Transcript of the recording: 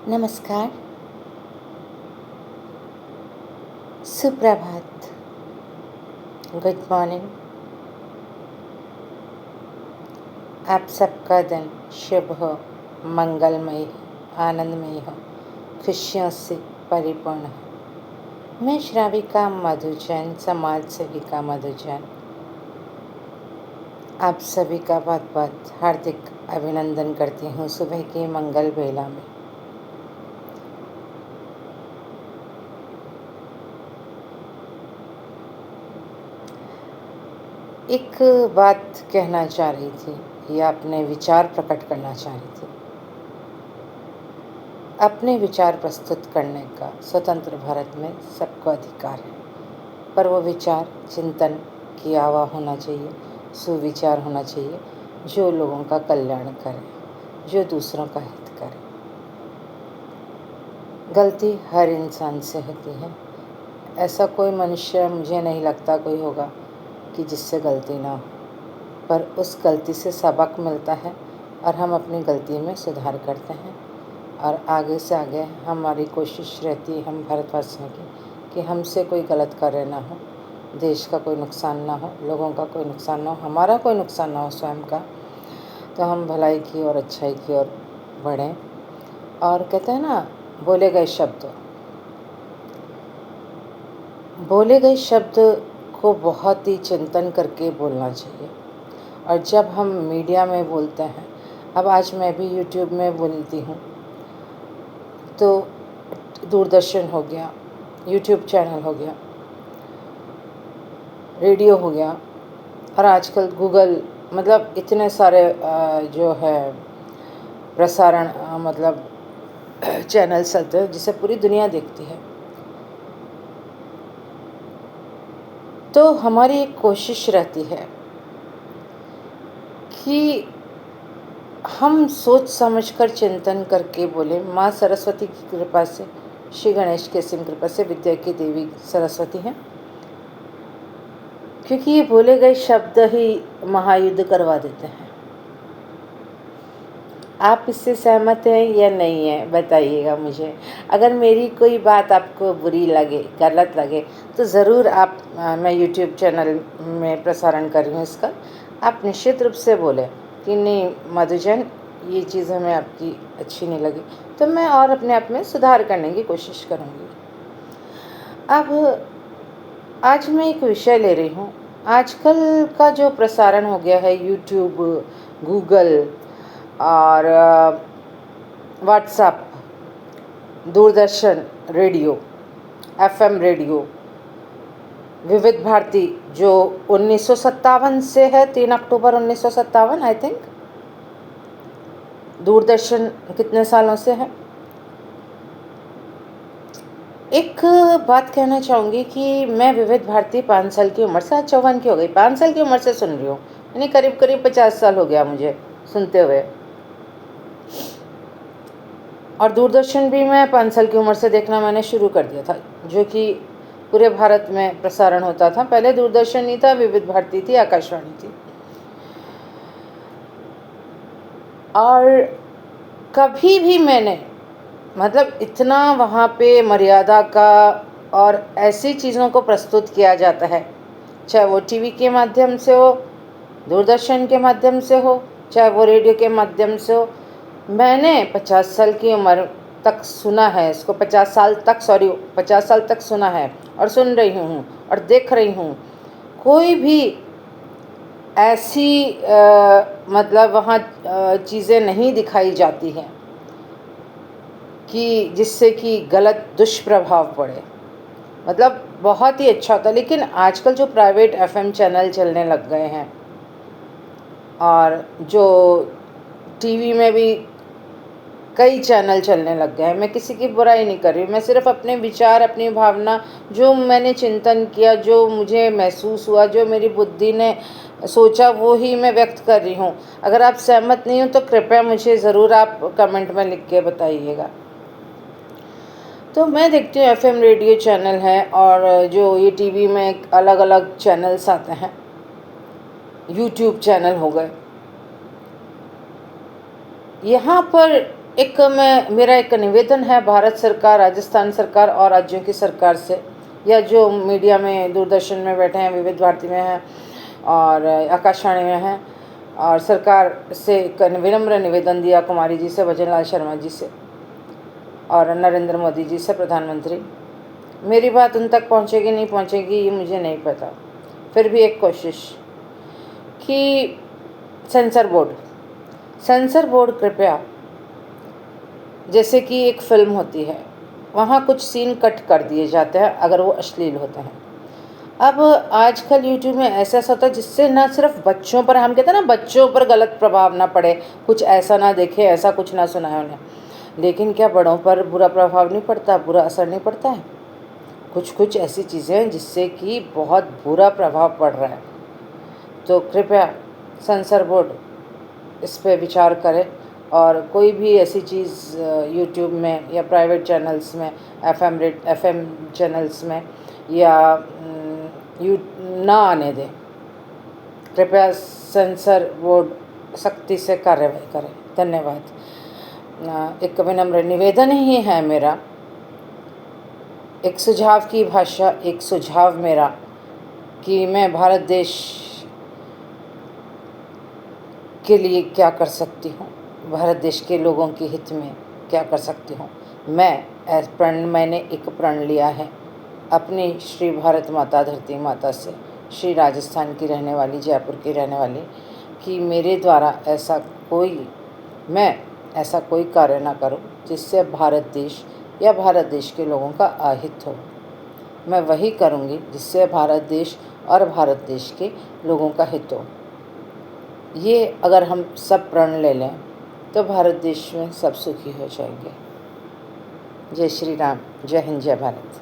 नमस्कार, सुप्रभात, good morning. आप सबका दिन शुभ हो, मंगलमय हो, आनंदमय हो, खुशियों से परिपूर्ण हो। मैं श्राविका मधु जैन, समाज सेविका मधु जैन, आप सभी का बहुत बहुत हार्दिक अभिनंदन करती हूँ सुबह की मंगल बेला में। एक बात कहना चाह रही थी या अपने विचार प्रकट करना चाह रही थी। अपने विचार प्रस्तुत करने का स्वतंत्र भारत में सबको अधिकार है, पर वो विचार चिंतन किया हुआ होना चाहिए, सुविचार होना चाहिए, जो लोगों का कल्याण करे, जो दूसरों का हित करे। गलती हर इंसान से होती है, ऐसा कोई मनुष्य मुझे नहीं लगता कोई होगा कि जिससे गलती ना हो, पर उस गलती से सबक मिलता है और हम अपनी गलती में सुधार करते हैं और आगे से आगे हमारी कोशिश रहती है हम भारतवासियों की कि हमसे कोई गलत कार्य ना हो, देश का कोई नुकसान ना हो, लोगों का कोई नुकसान ना हो, हमारा कोई नुकसान ना हो स्वयं का, तो हम भलाई की और अच्छाई की ओर बढ़ें। और कहते हैं ना, बोले गए शब्द को बहुत ही चिंतन करके बोलना चाहिए। और जब हम मीडिया में बोलते हैं, अब आज मैं भी यूट्यूब में बोलती हूँ, तो दूरदर्शन हो गया, यूट्यूब चैनल हो गया, रेडियो हो गया, और आजकल गूगल, मतलब इतने सारे जो है प्रसारण मतलब चैनल चलते हैं जिसे पूरी दुनिया देखती है। तो हमारी एक कोशिश रहती है कि हम सोच समझकर चिंतन करके बोले। माँ सरस्वती की कृपा से, श्री गणेश की असीम कृपा से विद्या की देवी सरस्वती हैं, क्योंकि ये बोले गए शब्द ही महायुद्ध करवा देते हैं। आप इससे सहमत हैं या नहीं है, बताइएगा मुझे। अगर मेरी कोई बात आपको बुरी लगे, गलत लगे, तो ज़रूर आप मैं यूट्यूब चैनल में प्रसारण कर रही हूँ इसका, आप निश्चित रूप से बोलें कि नहीं मधु जैन, ये चीज़ हमें आपकी अच्छी नहीं लगी, तो मैं और अपने आप में सुधार करने की कोशिश करूँगी। अब आज मैं एक विषय ले रही हूँ। आजकल का जो प्रसारण हो गया है, यूट्यूब, गूगल और WhatsApp, Doordarshan radio, FM radio, विविध भारती जो 1957 से है, 3 अक्टूबर 1957 आई थिंक। दूरदर्शन कितने सालों से है। एक बात कहना चाहूँगी कि मैं विविध भारती 5 साल की उम्र से, आज 54 की हो गई, 5 साल की उम्र से सुन रही हूँ, यानी करीब करीब 50 साल हो गया मुझे सुनते हुए। और दूरदर्शन भी मैं 5 साल की उम्र से देखना मैंने शुरू कर दिया था, जो कि पूरे भारत में प्रसारण होता था। पहले दूरदर्शन नहीं था, विविध भारती थी, आकाशवाणी थी। और कभी भी मैंने, मतलब इतना वहाँ पे मर्यादा का और ऐसी चीज़ों को प्रस्तुत किया जाता है, चाहे वो टीवी के माध्यम से हो, दूरदर्शन के माध्यम से हो, चाहे वो रेडियो के माध्यम से हो। मैंने 50 साल की उम्र तक सुना है इसको, 50 साल तक सुना है और सुन रही हूँ और देख रही हूँ। कोई भी ऐसी मतलब वहाँ चीज़ें नहीं दिखाई जाती हैं कि जिससे कि गलत दुष्प्रभाव पड़े, मतलब बहुत ही अच्छा होता। लेकिन आजकल जो प्राइवेट एफएम चैनल चलने लग गए हैं और जो टीवी में भी कई चैनल चलने लग गए हैं, मैं किसी की बुराई नहीं कर रही, मैं सिर्फ अपने विचार, अपनी भावना, जो मैंने चिंतन किया, जो मुझे महसूस हुआ, जो मेरी बुद्धि ने सोचा, वो ही मैं व्यक्त कर रही हूँ। अगर आप सहमत नहीं हो तो कृपया मुझे ज़रूर आप कमेंट में लिख के बताइएगा। तो मैं देखती हूँ एफएम रेडियो चैनल है, और जो ये टीवी में अलग अलग चैनल्स आते हैं, यूट्यूब चैनल हो गए, यहाँ पर मेरा एक निवेदन है भारत सरकार, राजस्थान सरकार और राज्यों की सरकार से, या जो मीडिया में दूरदर्शन में बैठे हैं, विविध भारती में हैं और आकाशवाणी में हैं, और सरकार से एक विनम्र निवेदन दिया कुमारी जी से, भजन लाल शर्मा जी से और नरेंद्र मोदी जी से, प्रधानमंत्री। मेरी बात उन तक पहुंचेगी नहीं पहुंचेगी ये मुझे नहीं पता, फिर भी एक कोशिश कि सेंसर बोर्ड कृपया, जैसे कि एक फ़िल्म होती है, वहाँ कुछ सीन कट कर दिए जाते हैं अगर वो अश्लील होते हैं। अब आजकल यूट्यूब में ऐसा होता है जिससे ना सिर्फ बच्चों पर, हम कहते हैं ना बच्चों पर गलत प्रभाव ना पड़े, कुछ ऐसा ना देखे, ऐसा कुछ ना सुनाए उन्हें, लेकिन क्या बड़ों पर बुरा प्रभाव नहीं पड़ता, बुरा असर नहीं पड़ता है? कुछ ऐसी चीज़ें हैं जिससे कि बहुत बुरा प्रभाव पड़ रहा है। तो कृपया सेंसर बोर्ड इस पे विचार करे और कोई भी ऐसी चीज़ यूट्यूब में या प्राइवेट चैनल्स में, एफएम चैनल्स में या यू ना आने दें। कृपया सेंसर बोर्ड सख्ती से कार्रवाई करे। धन्यवाद। एक विनम्र निवेदन ही है मेरा, एक सुझाव की भाषा, एक सुझाव मेरा कि मैं भारत देश के लिए क्या कर सकती हूँ, भारत देश के लोगों के हित में क्या कर सकती हूँ। मैंने एक प्रण लिया है अपनी श्री भारत माता, धरती माता से, श्री राजस्थान की रहने वाली, जयपुर की रहने वाली, कि मेरे द्वारा मैं ऐसा कोई कार्य ना करूं जिससे भारत देश या भारत देश के लोगों का अहित हो। मैं वही करूंगी जिससे भारत देश और भारत देश के लोगों का हित हो। ये अगर हम सब प्रण ले लें तो भारत देश में सब सुखी हो जाएंगे। जय श्री राम, जय हिंद, जय भारत।